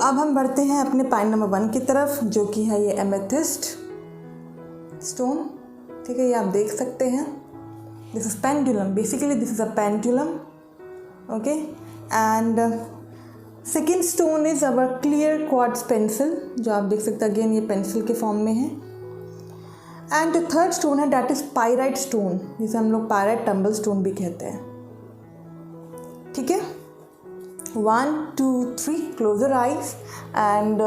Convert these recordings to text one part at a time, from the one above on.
अब हम बढ़ते हैं अपने पॉइंट नंबर 1 की तरफ, जो कि है ये एमेथिस्ट स्टोन। ठीक है, ये आप देख सकते हैं। This is pendulum, basically this is a pendulum. Okay, and second stone is our clear quartz pencil, जो आप देख सकते हैं। अगेन ये पेंसिल के फॉर्म में है। एंड जो थर्ड स्टोन है दैट इज पायराइट स्टोन, जिसे हम लोग पायराइट टम्बल स्टोन भी कहते हैं। ठीक है, 1 2 3 close your eyes and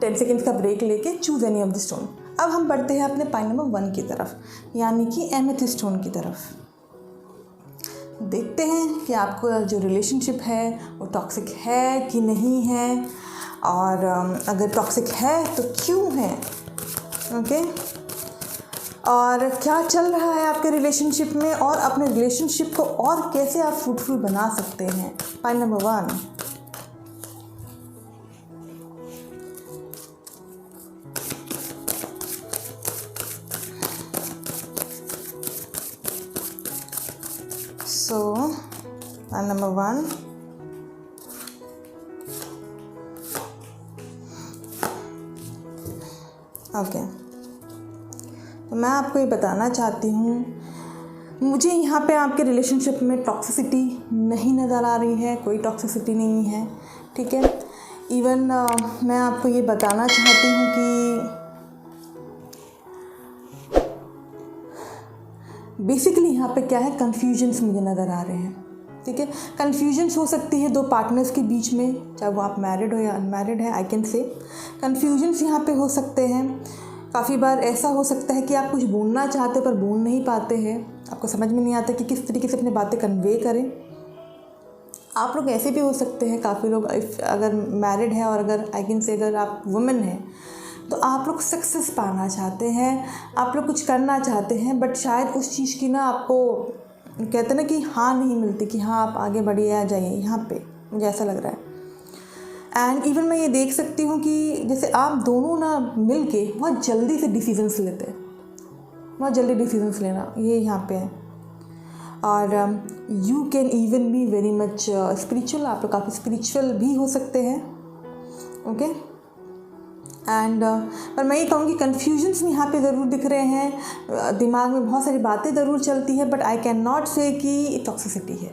10 seconds का ब्रेक लेके choose any of the stone. अब हम बढ़ते हैं अपने पॉइंट नंबर 1 की तरफ, यानी कि एमेथिस्ट स्टोन की तरफ। देखते हैं कि आपको जो रिलेशनशिप है वो टॉक्सिक है कि नहीं है, और अगर टॉक्सिक है तो क्यों है। ओके, और क्या चल रहा है आपके रिलेशनशिप में, और अपने रिलेशनशिप को और कैसे आप फ्रूटफुल बना सकते हैं। Point number 1, so point number 1, okay, तो मैं आपको ये बताना चाहती हूँ, मुझे यहाँ पे आपके रिलेशनशिप में टॉक्सिसिटी नहीं नज़र आ रही है, कोई टॉक्सिसिटी नहीं है। ठीक है, इवन मैं आपको ये बताना चाहती हूँ कि बेसिकली यहाँ पे क्या है, कन्फ्यूजन्स मुझे नज़र आ रहे हैं। ठीक है, कन्फ्यूजन्स हो सकती है 2 पार्टनर्स के बीच में, चाहे वो आप मैरिड हो या अनमैरिड है। आई कैन से कन्फ्यूजन्स यहाँ पे हो सकते हैं। काफ़ी बार ऐसा हो सकता है कि आप कुछ बोलना चाहते पर बोल नहीं पाते हैं, आपको समझ में नहीं आता कि किस तरीके से अपनी बातें कन्वे करें। आप लोग ऐसे भी हो सकते हैं, काफ़ी लोग अगर मैरिड है और अगर आई कैन से अगर आप वुमेन हैं तो आप लोग सक्सेस पाना चाहते हैं, आप लोग कुछ करना चाहते हैं, बट शायद उस चीज़ की ना आपको कहते हैं ना कि हाँ नहीं मिलती कि हाँ आप आगे बढ़िए आ जाइए। यहाँ पे मुझे ऐसा लग रहा है। एंड इवन मैं ये देख सकती हूँ कि जैसे आप दोनों ना मिल के बहुत जल्दी से डिसीजंस लेते हैं, बहुत जल्दी डिसीजंस लेना ये यहाँ पे है। और you can even be very much spiritual, आप लोग काफ़ी स्पिरिचुअल भी हो सकते हैं। ओके, एंड पर मैं ये कहूँगी कन्फ्यूजन्स यहाँ पे ज़रूर दिख रहे हैं, दिमाग में बहुत सारी बातें ज़रूर चलती है, बट आई कैन नॉट से कि टॉक्सिसिटी है।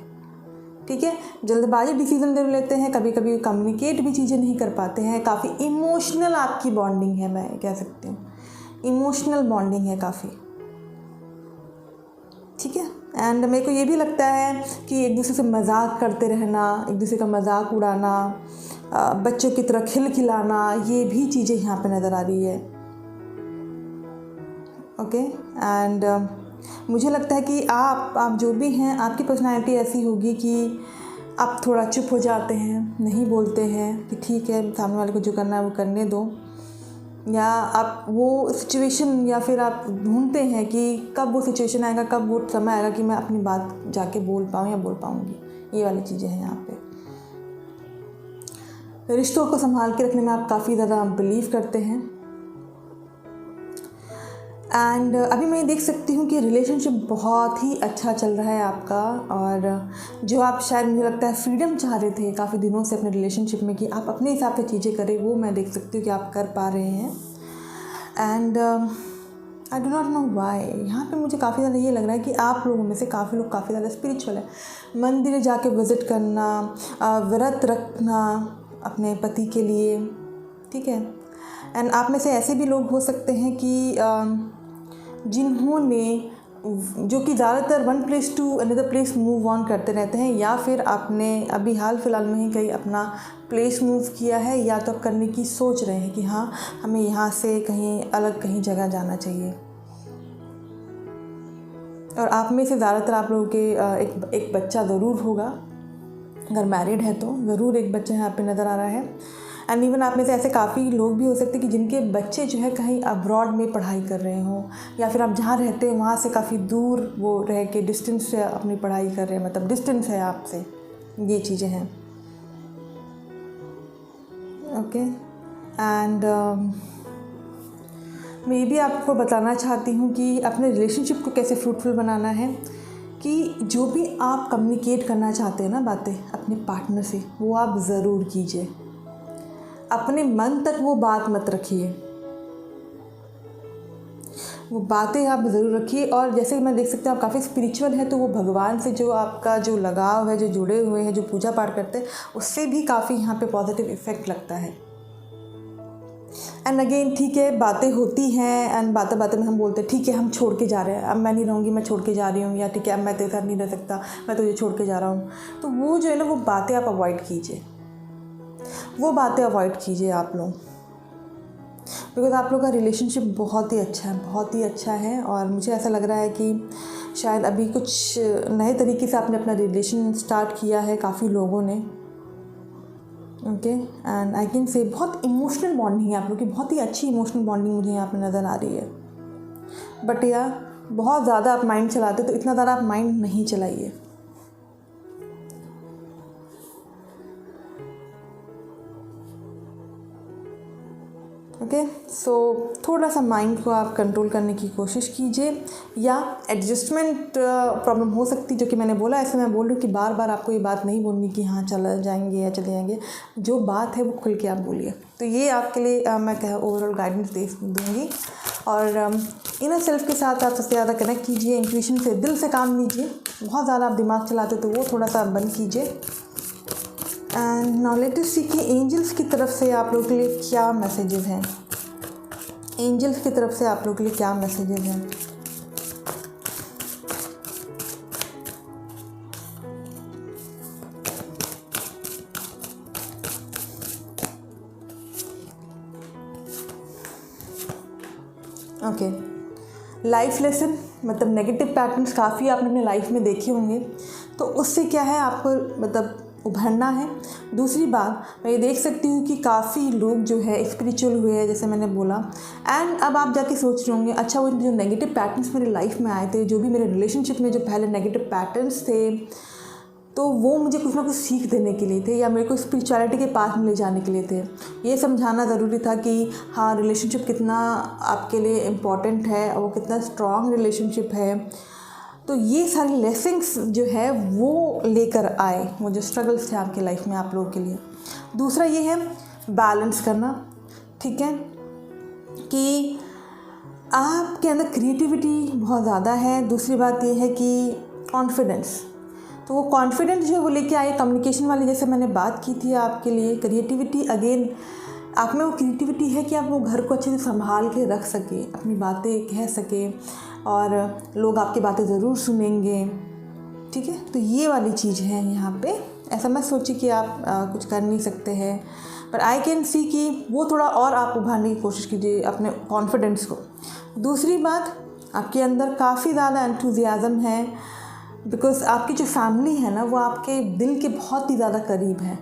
ठीक है, जल्दबाजी डिसीजन ले लेते हैं, कभी कभी कम्युनिकेट भी चीज़ें नहीं कर पाते हैं, काफ़ी इमोशनल आपकी बॉन्डिंग है, मैं कह सकती हूँ इमोशनल बॉन्डिंग है काफ़ी। ठीक है, एंड मेरे को ये भी लगता है कि एक दूसरे से मजाक करते रहना, एक दूसरे का मजाक उड़ाना, बच्चों की तरह खिलखिलाना, ये भी चीज़ें यहाँ पे नज़र आ रही है। ओके, एंड मुझे लगता है कि आप जो भी हैं, आपकी पर्सनालिटी ऐसी होगी कि आप थोड़ा चुप हो जाते हैं, नहीं बोलते हैं कि ठीक है सामने वाले को जो करना है वो करने दो, या आप वो सिचुएशन या फिर आप ढूंढते हैं कि कब वो सिचुएशन आएगा, कब वो समय आएगा कि मैं अपनी बात जाके बोल पाऊँ या बोल पाऊँगी। ये वाली चीज़ें हैं यहाँ पे। रिश्तों को संभाल के रखने में आप काफ़ी ज़्यादा बिलीव करते हैं। एंड अभी मैं देख सकती हूँ कि रिलेशनशिप बहुत ही अच्छा चल रहा है आपका, और जो आप शायद मुझे लगता है फ्रीडम चाह रहे थे काफ़ी दिनों से अपने रिलेशनशिप में कि आप अपने हिसाब से चीज़ें करें, वो मैं देख सकती हूँ कि आप कर पा रहे हैं। And I do not know why, यहाँ पे मुझे काफ़ी ज़्यादा ये लग रहा है कि आप लोगों में से काफ़ी लोग काफ़ी ज़्यादा स्पिरिचुअल है। मंदिर जाके विज़िट करना, व्रत रखना अपने पति के लिए। ठीक है, एंड आप में से ऐसे भी लोग हो सकते हैं कि जिन्होंने जो कि ज़्यादातर one place to another place move on करते रहते हैं, या फिर आपने अभी हाल फिलहाल में ही कहीं अपना प्लेस मूव किया है, या तो करने की सोच रहे हैं कि हाँ हमें यहाँ से कहीं अलग कहीं जगह जाना चाहिए। और आप में से ज़्यादातर आप लोगों के एक बच्चा ज़रूर होगा, अगर मैरिड है तो ज़रूर एक बच्चा यहाँ पे नज़र आ रहा है। एंड इवन आप में से ऐसे काफ़ी लोग भी हो सकते हैं कि जिनके बच्चे जो है कहीं अब्रॉड में पढ़ाई कर रहे हों, या फिर आप जहाँ रहते हैं वहाँ से काफ़ी दूर वो रह के डिस्टेंस से अपनी पढ़ाई कर रहे हैं, मतलब डिस्टेंस है आपसे। ये चीज़ें हैं। ओके, एंड मैं ये भी आपको बताना चाहती हूँ कि अपने रिलेशनशिप को कैसे फ्रूटफुल बनाना है, कि जो भी आप कम्युनिकेट करना चाहते हैं ना बातें अपने पार्टनर से, वो आप ज़रूर कीजिए। अपने मन तक वो बात मत रखिए, वो बातें आप ज़रूर रखिए। और जैसे कि मैं देख सकती हूँ आप काफ़ी स्पिरिचुअल है, तो वो भगवान से जो आपका जो लगाव है, जो जुड़े हुए हैं, जो पूजा पाठ करते हैं, उससे भी काफ़ी यहाँ पे पॉजिटिव इफ़ेक्ट लगता है। एंड अगेन ठीक है, बातें होती हैं एंड बातें बातें में हम बोलते हैं ठीक है हम छोड़ के जा रहे हैं, अब मैं नहीं रहूँगी, मैं छोड़ के जा रही हूँ, या ठीक है अब मैं तेरे साथ नहीं रह सकता, मैं तुझे छोड़ के जा रहा हूँ। तो वो जो है ना, वो बातें आप अवॉइड कीजिए, वो बातें अवॉइड कीजिए आप लोग, बिकॉज़ आप लोग का रिलेशनशिप बहुत ही अच्छा है, बहुत ही अच्छा है। और मुझे ऐसा लग रहा है कि शायद अभी कुछ नए तरीके से आपने अपना रिलेशन स्टार्ट किया है काफ़ी लोगों ने। Okay, and I can say बहुत इमोशनल बॉन्डिंग है आप लोग की, बहुत ही अच्छी इमोशनल बॉन्डिंग मुझे यहाँ पे नज़र आ रही है। बट यार बहुत ज़्यादा आप माइंड चलाते, तो इतना ज़्यादा आप माइंड नहीं चलाइए। ओके, सो थोड़ा सा माइंड को आप कंट्रोल करने की कोशिश कीजिए, या एडजस्टमेंट प्रॉब्लम हो सकती है, जो कि मैंने बोला। ऐसे मैं बोल रही हूँ कि बार बार आपको ये बात नहीं बोलनी कि हाँ चला जाएंगे या चले जाएंगे, जो बात है वो खुल के आप बोलिए। तो ये आपके लिए मैं ओवरऑल गाइडेंस दे दूँगी। और इनर सेल्फ के साथ आप सबसे ज़्यादा कनेक्ट कीजिए, इंट्यूशन से, दिल से काम लीजिए। बहुत ज़्यादा आप दिमाग चलाते तो वो थोड़ा सा बंद कीजिए। And now let us see कि एंजल्स की तरफ से आप लोगों के लिए क्या मैसेजेस हैं। एंजल्स की तरफ से आप लोगों के लिए क्या मैसेजेस हैं। ओके, लाइफ लेसन, मतलब नेगेटिव पैटर्न्स काफ़ी आपने अपने लाइफ में देखे होंगे, तो उससे क्या है आपको मतलब उभरना है। दूसरी बात मैं ये देख सकती हूँ कि काफ़ी लोग जो है स्पिरिचुअल हुए हैं, जैसे मैंने बोला। एंड अब आप जाके सोच रहे होंगे अच्छा वो जो नेगेटिव पैटर्न्स मेरे लाइफ में आए थे, जो भी मेरे रिलेशनशिप में जो पहले नेगेटिव पैटर्न्स थे, तो वो मुझे कुछ ना कुछ सीख देने के लिए थे, या मेरे को स्पिरिचुअलिटी के पास में ले जाने के लिए थे। ये समझाना ज़रूरी था कि हाँ रिलेशनशिप कितना आपके लिए इम्पॉर्टेंट है और वो कितना स्ट्रॉन्ग रिलेशनशिप है। तो ये सारी लेसन्स जो है वो लेकर आए, वो जो स्ट्रगल्स थे आपके लाइफ में आप लोगों के लिए। दूसरा ये है बैलेंस करना, ठीक है, कि आपके अंदर क्रिएटिविटी बहुत ज़्यादा है। दूसरी बात ये है कि कॉन्फिडेंस, तो वो कॉन्फिडेंस जो है वो लेके आए कम्युनिकेशन वाली, जैसे मैंने बात की थी आपके लिए। क्रिएटिविटी, अगेन आप में वो क्रिएटिविटी है कि आप वो घर को अच्छे से संभाल के रख सके, अपनी बातें कह सके और लोग आपकी बातें ज़रूर सुनेंगे, ठीक है। तो ये वाली चीज़ है यहाँ पे। ऐसा मत सोचिए कि आप कुछ कर नहीं सकते हैं, पर आई कैन सी कि वो थोड़ा और आप उभारने की कोशिश कीजिए अपने कॉन्फिडेंस को। दूसरी बात, आपके अंदर काफ़ी ज़्यादा एंथुजियाज़म है, बिकॉज़ आपकी जो फैमिली है ना वो आपके दिल के बहुत ही ज़्यादा करीब है।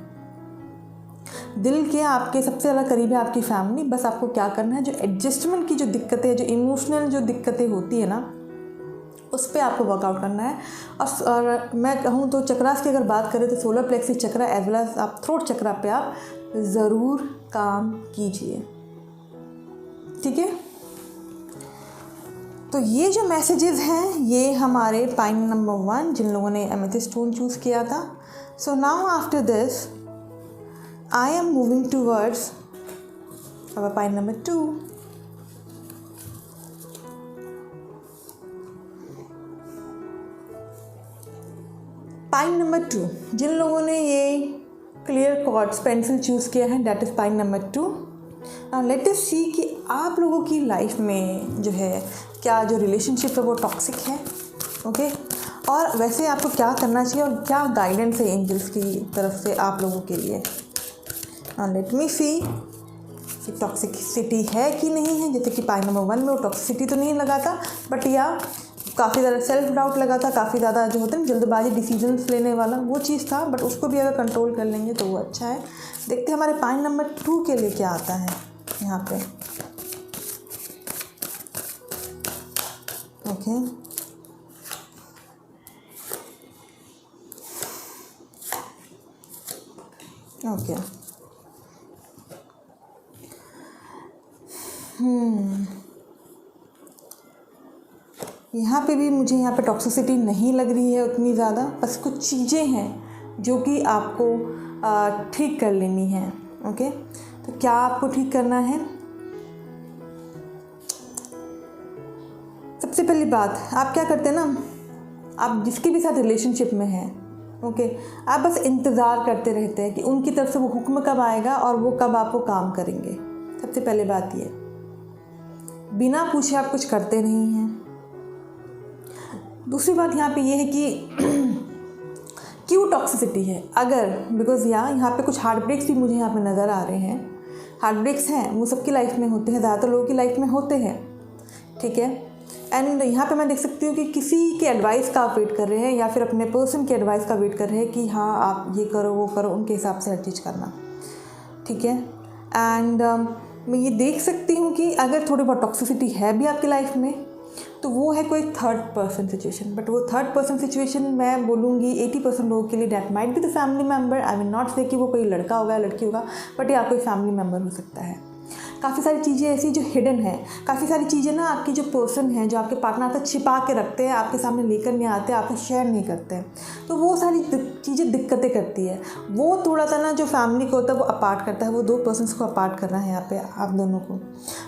दिल के आपके सबसे ज़्यादा करीब है आपकी फैमिली। बस आपको क्या करना है, जो एडजस्टमेंट की जो दिक्कतें, जो इमोशनल जो दिक्कतें होती है ना, उस पर आपको वर्कआउट करना है। और मैं कहूँ तो चक्रास की अगर बात करें तो सोलर प्लेक्सी चक्रा एज वेल एज आप थ्रोट चक्रा पे आप ज़रूर काम कीजिए, ठीक है। तो ये जो मैसेजेस हैं ये हमारे पाइन नंबर 1 जिन लोगों ने एमेथिस्ट स्टोन चूज़ किया था। So now after this I am moving towards our pine number 2। Pine number 2 जिन लोगों ने ये क्लियर क्वार्ट्ज पेंसिल चूज़ किया है, that is pine number 2। Let us see कि आप लोगों की लाइफ में जो है क्या जो रिलेशनशिप है वो टॉक्सिक है, ओके। और वैसे आपको क्या करना चाहिए और क्या गाइडेंस है एंजल्स की तरफ से आप लोगों के लिए। लेट मी सी कि टॉक्सिसिटी है कि नहीं है। जैसे कि पाइन नंबर 1 में वो टॉक्सिसिटी तो नहीं लगा था, बट या काफ़ी ज़्यादा सेल्फ डाउट लगा था, काफ़ी ज़्यादा जो होता है जल्दबाजी डिसीजंस लेने वाला वो चीज़ था, बट उसको भी अगर कंट्रोल कर लेंगे तो वो अच्छा है। देखते हैं हमारे पाइन नंबर 2 के लिए क्या आता है यहाँ पे, ओके। ओके, यहाँ पे भी मुझे यहाँ पे टॉक्सिसिटी नहीं लग रही है उतनी ज़्यादा, बस कुछ चीज़ें हैं जो कि आपको ठीक कर लेनी है, ओके। तो क्या आपको ठीक करना है? सबसे पहली बात, आप क्या करते हैं ना, आप जिसके भी साथ रिलेशनशिप में हैं, ओके, आप बस इंतज़ार करते रहते हैं कि उनकी तरफ से वो हुक्म कब आएगा और वो कब आपको काम करेंगे। सबसे पहले बात ये, बिना पूछे आप कुछ करते नहीं हैं। दूसरी बात यहाँ पे ये है कि क्यों टॉक्सिसिटी है, अगर बिकॉज यहाँ पे कुछ हार्ट ब्रेक्स भी मुझे यहाँ पे नज़र आ रहे हैं। हार्ट ब्रेक्स हैं, वो सबकी लाइफ में होते हैं, ज़्यादातर लोगों की लाइफ में होते हैं, ठीक है। एंड यहाँ पे मैं देख सकती हूँ कि किसी के एडवाइस का आप वेट कर रहे हैं या फिर अपने पर्सन के एडवाइस का वेट कर रहे हैं कि हाँ आप ये करो वो करो, उनके हिसाब से हर चीज़ करना, ठीक है। एंड मैं ये देख सकती हूँ कि अगर थोड़ी बहुत टॉक्सिसिटी है भी आपकी लाइफ में तो वो है कोई थर्ड पर्सन सिचुएशन। बट वो थर्ड पर्सन सिचुएशन मैं बोलूँगी 80% लोगों के लिए that might be the family member. I will not से कि वो कोई लड़का होगा या लड़की होगा, बट या कोई फैमिली मेम्बर हो सकता है। काफ़ी सारी चीज़ें ऐसी जो हिडन है, काफ़ी सारी चीज़ें ना आपकी जो पर्सन है, जो आपके पार्टनर आपसे छिपा के रखते हैं, आपके सामने लेकर नहीं आते, आपसे शेयर नहीं करते हैं, तो वो सारी चीज़ें दिक्कतें करती है। वो थोड़ा सा ना जो फैमिली को होता है वो अपार्ट करता है, वो दो पर्सन्स को अपार्ट करना है यहाँ पे आप दोनों को।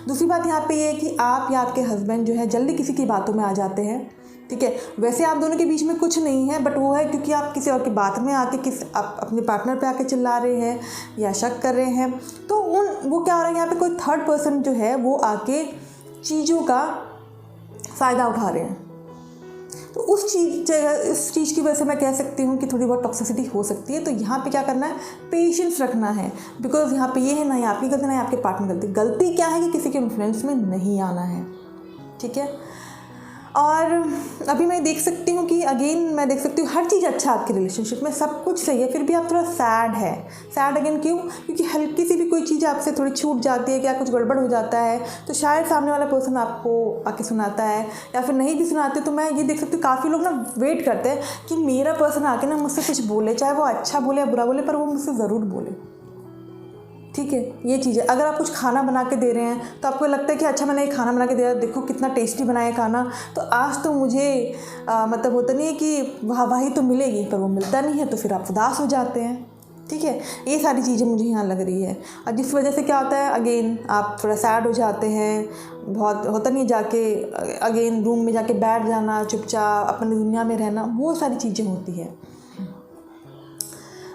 दूसरी बात यहाँ पे ये है कि आप या आपके हस्बैंड जो है जल्दी किसी की बातों में आ जाते हैं, ठीक है। वैसे आप दोनों के बीच में कुछ नहीं है, बट वो है क्योंकि आप किसी और की बात में आके आप अपने पार्टनर पे आके चिल्ला रहे हैं या शक कर रहे हैं, तो वो क्या हो रहा है यहाँ पे, कोई थर्ड पर्सन जो है वो आके चीज़ों का फ़ायदा उठा रहे हैं। तो इस चीज़ की वजह से मैं कह सकती हूँ कि थोड़ी बहुत टॉक्सिसिटी हो सकती है। तो यहाँ पे क्या करना है, पेशेंस रखना है, बिकॉज यहाँ पे ये है ना, आपकी गलती ना आपके पार्टनर गलती क्या है कि किसी के इन्फ्लुएंस में नहीं आना है, ठीक है। और अभी मैं देख सकती हूँ कि अगेन मैं देख सकती हूँ हर चीज़ अच्छा आपके रिलेशनशिप में, सब कुछ सही है, फिर भी आप थोड़ा सैड है। सैड अगेन क्यों? क्योंकि हल्की सी भी कोई चीज़ आपसे थोड़ी छूट जाती है, क्या कुछ गड़बड़ हो जाता है, तो शायद सामने वाला पर्सन आपको आके सुनाता है, या फिर नहीं भी सुनाते तो मैं ये देख सकती हूँ काफ़ी लोग ना वेट करते हैं कि मेरा पर्सन आके ना मुझसे कुछ बोले, चाहे वो अच्छा बोले या बुरा बोले, पर वो मुझसे ज़रूर बोले, ठीक है। ये चीज़ है। अगर आप कुछ खाना बना के दे रहे हैं तो आपको लगता है कि अच्छा मैंने ये खाना बना के दिया, देखो कितना टेस्टी बनाया खाना, तो आज तो मुझे मतलब होता नहीं है कि वाहवाही तो मिलेगी, पर वो मिलता नहीं है तो फिर आप उदास हो जाते हैं, ठीक है। ये सारी चीज़ें मुझे यहाँ लग रही है, और जिस वजह से क्या होता है, अगेन आप थोड़ा सैड हो जाते हैं, बहुत होता नहीं, जाके अगेन रूम में जाके बैठ जाना, चुपचाप अपनी दुनिया में रहना, वो सारी चीज़ें होती है।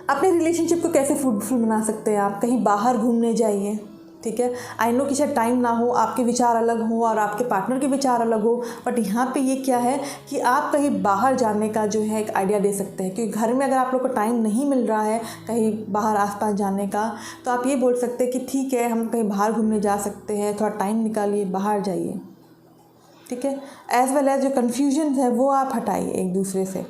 अपने रिलेशनशिप को कैसे फ्रूटफुल बना सकते हैं आप? कहीं बाहर घूमने जाइए, ठीक है। आई नो कि शायद टाइम ना हो, आपके विचार अलग हो और आपके पार्टनर के विचार अलग हो, बट यहाँ पे ये क्या है कि आप कहीं बाहर जाने का जो है एक आइडिया दे सकते हैं। क्योंकि घर में अगर आप लोग को टाइम नहीं मिल रहा है कहीं बाहर आसपास जाने का, तो आप ये बोल सकते हैं कि ठीक है हम कहीं बाहर घूमने जा सकते हैं, थोड़ा टाइम निकालिए, बाहर जाइए, ठीक है। एज़ वेल एज़ जो कन्फ्यूजन है वो आप हटाइए, एक दूसरे से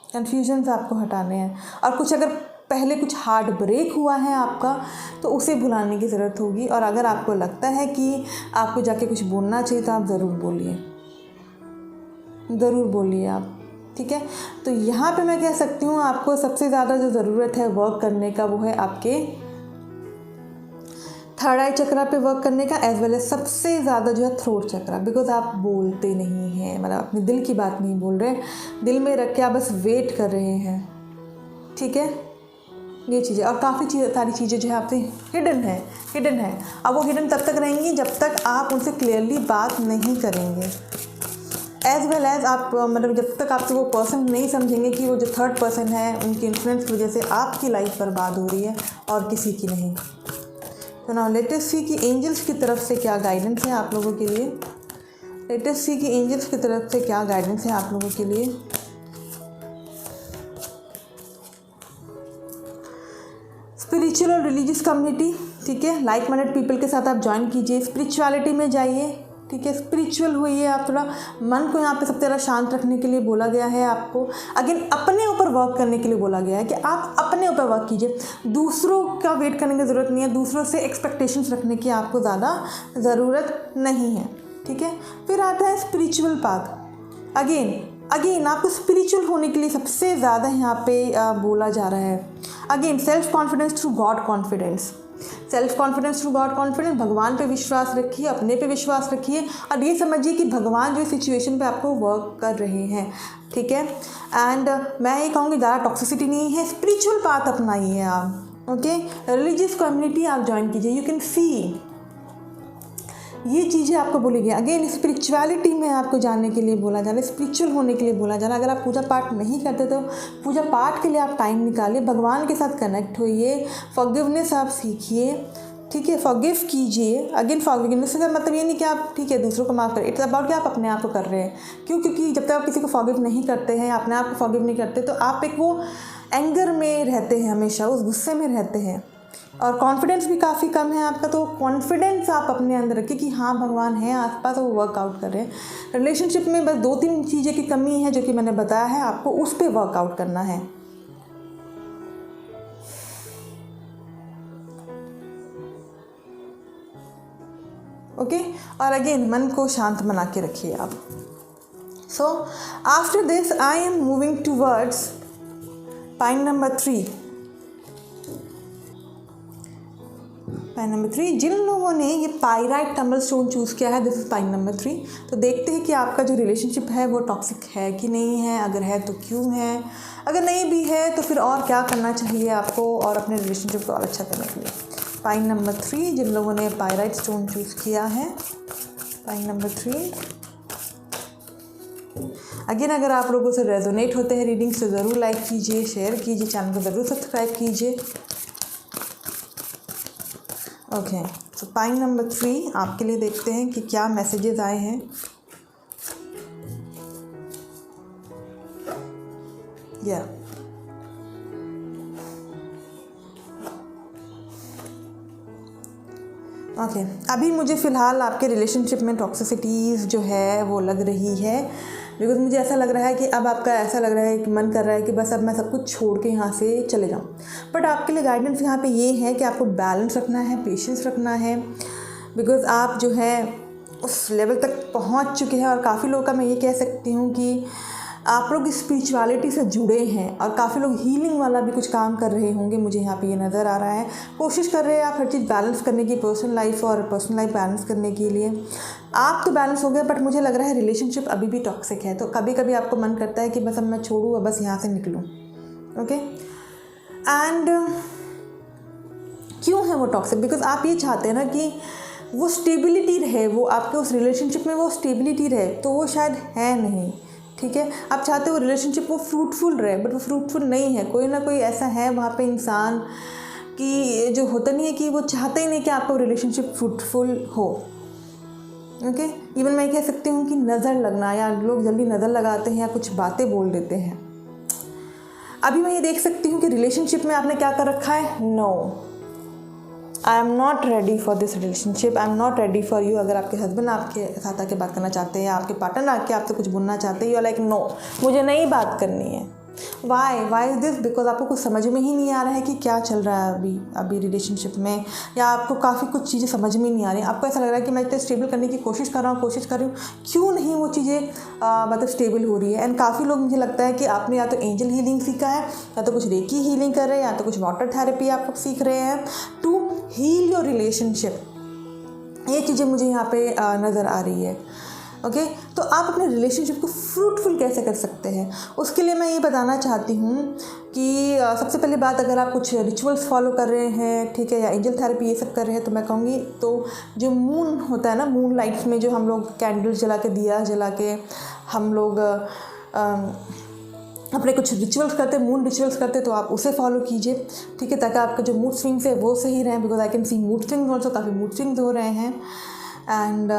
कन्फ्यूजन्स आपको हटाने हैं। और कुछ अगर पहले कुछ हार्ट ब्रेक हुआ है आपका, तो उसे भुलाने की ज़रूरत होगी। और अगर आपको लगता है कि आपको जाके कुछ बोलना चाहिए तो आप ज़रूर बोलिए, ज़रूर बोलिए आप, ठीक है। तो यहाँ पे मैं कह सकती हूँ आपको सबसे ज़्यादा जो ज़रूरत है वर्क करने का, वो है आपके थर्ड आई चक्रा पे वर्क करने का, एज वेल एज सबसे ज़्यादा जो है थ्रोट चक्रा। बिकॉज आप बोलते नहीं हैं, मतलब अपने दिल की बात नहीं बोल रहे, दिल में रख के आप बस वेट कर रहे हैं, ठीक है। ये चीज़ें और काफ़ी सारी चीज़ें जो है आपसे हिडन है। अब वो हिडन तब तक रहेंगी जब तक आप उनसे क्लियरली बात नहीं करेंगे। एज वेल एज आप मतलब जब तक आपसे वो पर्सन नहीं समझेंगे कि वो जो थर्ड पर्सन है उनकी इन्फ्लुएंस की वजह से आपकी लाइफ बर्बाद हो रही है और किसी की नहीं। तो नाउ लेट अस सी कि एंजल्स की तरफ से क्या गाइडेंस है आप लोगों के लिए। लेट अस सी कि एंजल्स की तरफ से क्या गाइडेंस है आप लोगों के लिए। स्पिरिचुअल और रिलीजियस कम्युनिटी, ठीक है, लाइक माइंडेड पीपल के साथ आप ज्वाइन कीजिए, स्पिरिचुअलिटी में जाइए, ठीक है, स्पिरिचुअल होइए आप। थोड़ा मन को यहाँ पे सबसे ज़्यादा शांत रखने के लिए बोला गया है आपको। अगेन अपने ऊपर वर्क करने के लिए बोला गया है कि आप अपने ऊपर वर्क कीजिए, दूसरों का वेट करने की ज़रूरत नहीं है, दूसरों से एक्सपेक्टेशंस रखने की आपको ज़्यादा ज़रूरत नहीं है, ठीक है। फिर आता है स्पिरिचुअल पाथ। अगेन आपको स्पिरिचुअल होने के लिए सबसे ज़्यादा यहाँ पे बोला जा रहा है। Again self confidence through God confidence, self confidence through God confidence. भगवान पे विश्वास रखिए, अपने पे विश्वास रखिए, और ये समझिए कि भगवान जो सिचुएशन पे आपको वर्क कर रहे हैं, ठीक है। एंड मैं ये कहूँगी ज़्यादा टॉक्सिसिटी नहीं है, स्पिरिचुअल पाथ अपनाइए आप, ओके, रिलीजियस कम्युनिटी आप ज्वाइन कीजिए, यू कैन सी ये चीज़ें आपको बोली गई। अगेन स्पिरिचुअलिटी में आपको जानने के लिए बोला जा रहा है, स्पिरिचुअल होने के लिए बोला जा रहा है। अगर आप पूजा पाठ नहीं करते तो पूजा पाठ के लिए आप टाइम निकालिए, भगवान के साथ कनेक्ट होइए, फॉरगिवनेस आप सीखिए, ठीक है, फॉरगिव कीजिए। अगेन फॉरगिवनेस का मतलब ये नहीं कि आप ठीक है दूसरों को माफ़ करें, इट्स अबाउट कि आप अपने आप को कर रहे हैं। क्यों? क्योंकि जब तक आप किसी को फॉरगिव नहीं करते हैं, अपने आप को फॉरगिव नहीं करते, तो आप एक वो एंगर में रहते हैं, हमेशा उस गुस्से में रहते हैं, और कॉन्फिडेंस भी काफ़ी कम है आपका। तो कॉन्फिडेंस आप अपने अंदर रखिए कि हाँ भगवान है आसपास, वो वर्कआउट कर रहे हैं। रिलेशनशिप में बस 2-3 चीज़ें की कमी है जो कि मैंने बताया है, आपको उस पर वर्कआउट करना है। ओके, और अगेन मन को शांत बना के रखिए आप। So after this I am moving towards point number 3। Point number 3, जिन लोगों ने ये पाइराइट टम्बल स्टोन चूज़ किया है, दिस इज पॉइंट नंबर 3। तो देखते हैं कि आपका जो रिलेशनशिप है वो टॉक्सिक है कि नहीं है, अगर है तो क्यों है, अगर नहीं भी है तो फिर और क्या करना चाहिए आपको और अपने रिलेशनशिप को और अच्छा करने के लिए। पॉइंट नंबर 3, जिन लोगों ने पाइराइट स्टोन चूज़ किया है, पॉइंट नंबर 3। अगेन अगर आप लोगों से रेजोनेट होते हैं रीडिंग्स तो ज़रूर लाइक कीजिए, शेयर कीजिए, चैनल को ज़रूर सब्सक्राइब कीजिए। ओके, तो पॉइंट नंबर 3 आपके लिए देखते हैं कि क्या मैसेजेस आए हैं। या ओके, अभी मुझे फ़िलहाल आपके रिलेशनशिप में टॉक्सिसिटीज़ जो है वो लग रही है, बिकॉज मुझे ऐसा लग रहा है कि अब आपका ऐसा लग रहा है कि मन कर रहा है कि बस अब मैं सब कुछ छोड़ के यहाँ से चले जाऊँ। बट आपके लिए गाइडेंस यहाँ पे ये है कि आपको बैलेंस रखना है, पेशेंस रखना है, बिकॉज आप जो है उस लेवल तक पहुँच चुके हैं। और काफ़ी लोगों का मैं ये कह सकती हूँ कि आप लोग स्पिरिचुअलिटी से जुड़े हैं और काफ़ी लोग हीलिंग वाला भी कुछ काम कर रहे होंगे, मुझे यहाँ पे ये नज़र आ रहा है। कोशिश कर रहे हैं आप हर चीज़ बैलेंस करने की, पर्सनल लाइफ और पर्सनल लाइफ बैलेंस करने के लिए। आप तो बैलेंस हो गए, बट मुझे लग रहा है रिलेशनशिप अभी भी टॉक्सिक है। तो कभी कभी आपको मन करता है कि बस अब मैं छोड़ूँ और बस यहाँ से निकलूँ। ओके, एंड क्यों है वो टॉक्सिक? बिकॉज आप ये चाहते हैं ना कि वो स्टेबिलिटी रहे, वो आपके उस रिलेशनशिप में वो स्टेबिलिटी रहे, तो वो शायद है नहीं। ठीक है, आप चाहते हो रिलेशनशिप वो फ्रूटफुल रहे, बट वो फ्रूटफुल नहीं है। कोई ना कोई ऐसा है वहाँ पे इंसान कि जो होता नहीं है कि वो चाहता ही नहीं कि आपका रिलेशनशिप फ्रूटफुल हो। ओके, इवन मैं कह सकती हूँ कि नज़र लगना, या लोग जल्दी नज़र लगाते हैं या कुछ बातें बोल देते हैं। अभी मैं ये देख सकती हूँ कि रिलेशनशिप में आपने क्या कर रखा है, no I am not ready for this relationship, I am not ready for you. अगर आपके हस्बैंड आपके साथ आके बात करना चाहते हैं या आपके पार्टनर आके आपसे कुछ बोलना चाहते हैं, यू आर लाइक नो, मुझे नहीं बात करनी है। Y is this? बिकॉज आपको कुछ समझ में ही नहीं आ रहा है कि क्या चल रहा है अभी रिलेशनशिप में, या आपको काफ़ी कुछ चीज़ें समझ में नहीं आ रही। आपको ऐसा लग रहा है कि मैं इतना स्टेबल करने की कोशिश कर रही हूँ, क्यों नहीं वो चीज़ें मतलब स्टेबल हो रही है। एंड काफ़ी लोग, मुझे लगता है कि आपने या तो एंजल हीलिंग सीखा है, या तो कुछ रेकी हीलिंग कर रहे हैं, या तो कुछ वाटर थेरेपी आप लोग सीख रहे हैं टू हील योर रिलेशनशिप। ये चीज़ें मुझे यहाँ पे नज़र आ रही है। ओके, तो आप अपने रिलेशनशिप को फ्रूटफुल कैसे कर सकते हैं, उसके लिए मैं ये बताना चाहती हूँ कि सबसे पहली बात, अगर आप कुछ रिचुअल्स फॉलो कर रहे हैं, ठीक है, या एंजल थेरेपी ये सब कर रहे हैं, तो मैं कहूँगी तो जो मून होता है ना, मून लाइट्स में जो हम लोग कैंडल्स जला के, दिया जला के हम लोग अपने कुछ रिचुअल्स करते, मून रिचुअल्स करते, तो आप उसे फॉलो कीजिए, ठीक है, ताकि आपका जो मूड स्विंग्स है वो सही रहें। Because I can see mood swings also, काफ़ी मूड स्विंग्स हो रहे हैं। एंड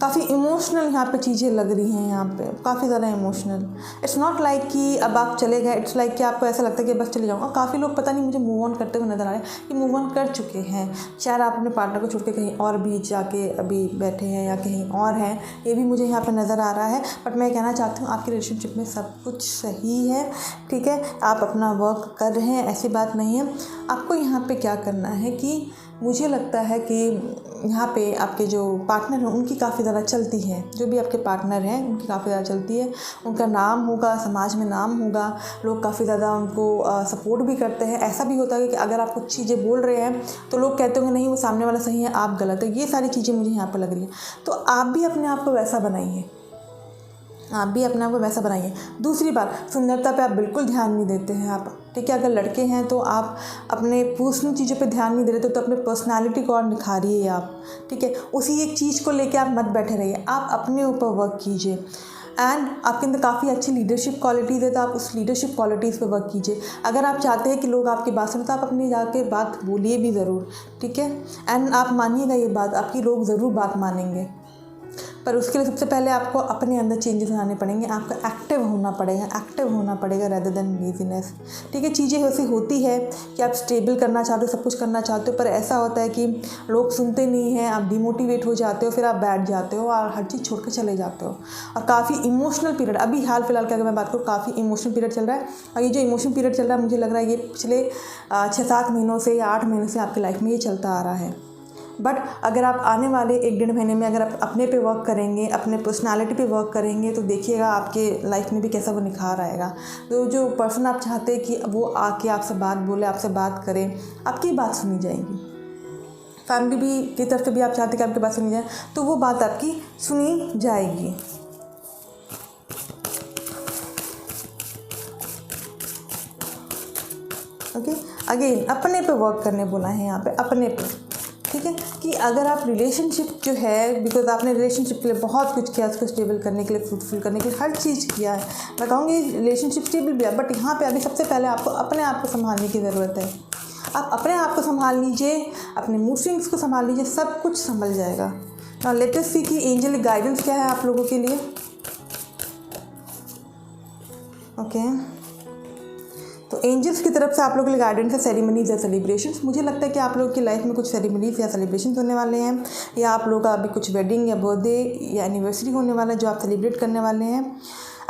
काफ़ी इमोशनल यहाँ पे चीज़ें लग रही हैं, यहाँ पे काफ़ी ज़्यादा इमोशनल। इट्स नॉट लाइक कि अब आप चले गए, इट्स लाइक कि आपको ऐसा लगता है कि बस चले जाऊँगा। काफ़ी लोग पता नहीं मुझे मूव ऑन करते हुए नज़र आ रहे हैं कि मूव ऑन कर चुके हैं। शायद आप अपने पार्टनर को छोड़ के कहीं और भी जाके अभी बैठे हैं या कहीं और हैं, ये भी मुझे यहाँ पर नज़र आ रहा है। बट मैं कहना चाहती हूँ आपके रिलेशनशिप में सब कुछ सही है, ठीक है, आप अपना वर्क कर रहे हैं, ऐसी बात नहीं है। आपको यहाँ पर क्या करना है कि मुझे लगता है कि यहाँ पे आपके जो पार्टनर हैं उनकी काफ़ी ज़्यादा चलती है, जो भी आपके पार्टनर हैं उनकी काफ़ी ज़्यादा चलती है, उनका नाम होगा, समाज में नाम होगा, लोग काफ़ी ज़्यादा उनको सपोर्ट भी करते हैं। ऐसा भी होता है कि अगर आप कुछ चीज़ें बोल रहे हैं तो लोग कहते होंगे नहीं वो सामने वाला सही है, आप गलत है। ये सारी चीज़ें मुझे यहाँ पर लग रही है, तो आप भी अपने आप को वैसा बनाइए, आप भी अपने आप को वैसा बनाइए। दूसरी बात, सुंदरता पे आप बिल्कुल ध्यान नहीं देते हैं आप, ठीक है। अगर लड़के हैं तो आप अपने पर्सनल चीज़ों पे ध्यान नहीं दे रहे तो अपने पर्सनालिटी को और निखारिए आप, ठीक है। उसी एक चीज़ को लेके आप मत बैठे रहिए, आप अपने ऊपर वर्क कीजिए। एंड आपके अंदर काफ़ी अच्छी लीडरशिप क्वालिटीज़ है तो आप उस लीडरशिप क्वालिटीज़ पे वर्क कीजिए। अगर आप चाहते हैं कि लोग आपकी बात सुनें तो आप अपनी जाके बात बोलिए भी ज़रूर, ठीक है। एंड आप मानिएगा ये बात, आपकी लोग ज़रूर बात मानेंगे, पर उसके लिए सबसे पहले आपको अपने अंदर चेंजेस लाने पड़ेंगे। आपको एक्टिव होना पड़ेगा रेदर देन लेजीनेस, ठीक है। चीज़ें ऐसी होती है कि आप स्टेबल करना चाहते हो, सब कुछ करना चाहते हो, पर ऐसा होता है कि लोग सुनते नहीं हैं, आप डिमोटिवेट हो जाते हो, फिर आप बैठ जाते हो और हर चीज़ छोड़ कर चले जाते हो। और काफ़ी इमोशनल पीरियड, अभी हाल फिलहाल की अगर मैं बात करूँ, काफ़ी इमोशनल पीरियड चल रहा है। और ये जो इमोशनल पीरियड चल रहा है, मुझे लग रहा है ये पिछले 6-7 महीनों से या 8 महीनों से आपकी लाइफ में ये चलता आ रहा है। बट अगर आप आने वाले 1-1.5 महीने में अगर आप अपने पे वर्क करेंगे, अपने पर्सनालिटी पे वर्क करेंगे, तो देखिएगा आपके लाइफ में भी कैसा वो निखार आएगा। तो जो पर्सन आप चाहते हैं कि वो आके आपसे बात बोले, आपसे बात करे, आपकी बात सुनी जाएगी। फैमिली भी की तरफ से भी आप चाहते हैं कि आपकी बात सुनी जाए, तो वो बात आपकी सुनी जाएगी। ओके, अगेन अपने पे वर्क करने बोला है यहाँ पे, अपने पे, ठीक है। कि अगर आप रिलेशनशिप जो है, बिकॉज आपने रिलेशनशिप के लिए बहुत कुछ किया, उसको स्टेबल करने के लिए, फ्रूटफुल करने के लिए हर चीज़ किया है, मैं कहूँगी रिलेशनशिप स्टेबल भी है, बट यहाँ पे अभी सबसे पहले आपको अपने आप को संभालने की ज़रूरत है। आप अपने आप को संभाल लीजिए, अपने मूड स्विंग्स को संभाल लीजिए, सब कुछ संभल जाएगा। नाउ लेट अस सी कि एंजल गाइडेंस क्या है आप लोगों के लिए। ओके, तो एंजल्स की तरफ से आप लोगों के लिए गाइडेंस है सेरेमनीज़ या सेलिब्रेशंस। मुझे लगता है कि आप लोगों की लाइफ में कुछ सेरेमनीज़ या सेलिब्रेशंस होने वाले हैं, या आप लोगों का अभी कुछ वेडिंग या बर्थडे या एनिवर्सरी होने वाला है जो आप सेलिब्रेट करने वाले हैं।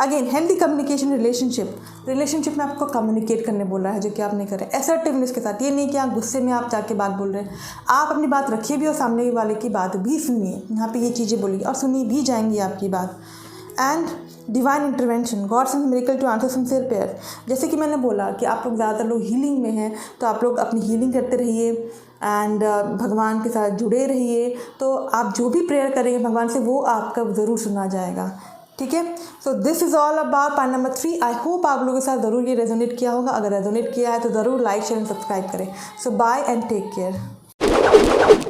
अगेन हेल्दी कम्युनिकेशन रिलेशनशिप में आपको कम्युनिकेट करने बोल रहा है, जो कि आप नहीं कर रहे। असर्टिवनेस के साथ, ये नहीं कि आप गुस्से में आप जाके बात बोल रहे हैं, आप अपनी बात रखिए भी और सामने वाले की बात भी सुनिए। यहाँ पे ये चीज़ें बोलिए और सुनी भी जाएंगी आपकी बात। And divine intervention, God send miracle to answer sincere prayer. जैसे कि मैंने बोला कि आप लोग ज़्यादातर लोग हीलिंग में हैं, तो आप लोग अपनी हीलिंग करते रहिए एंड भगवान के साथ जुड़े रहिए। तो आप जो भी प्रेयर करेंगे भगवान से, वो आपका ज़रूर सुना जाएगा, ठीक है। So this is all about point number 3। I hope आप लोगों के साथ ज़रूर ये रेजोनेट किया होगा। अगर रेजोनेट किया है तो ज़रूर लाइक शेयर एंड सब्सक्राइब करें। सो बाय एंड टेक केयर।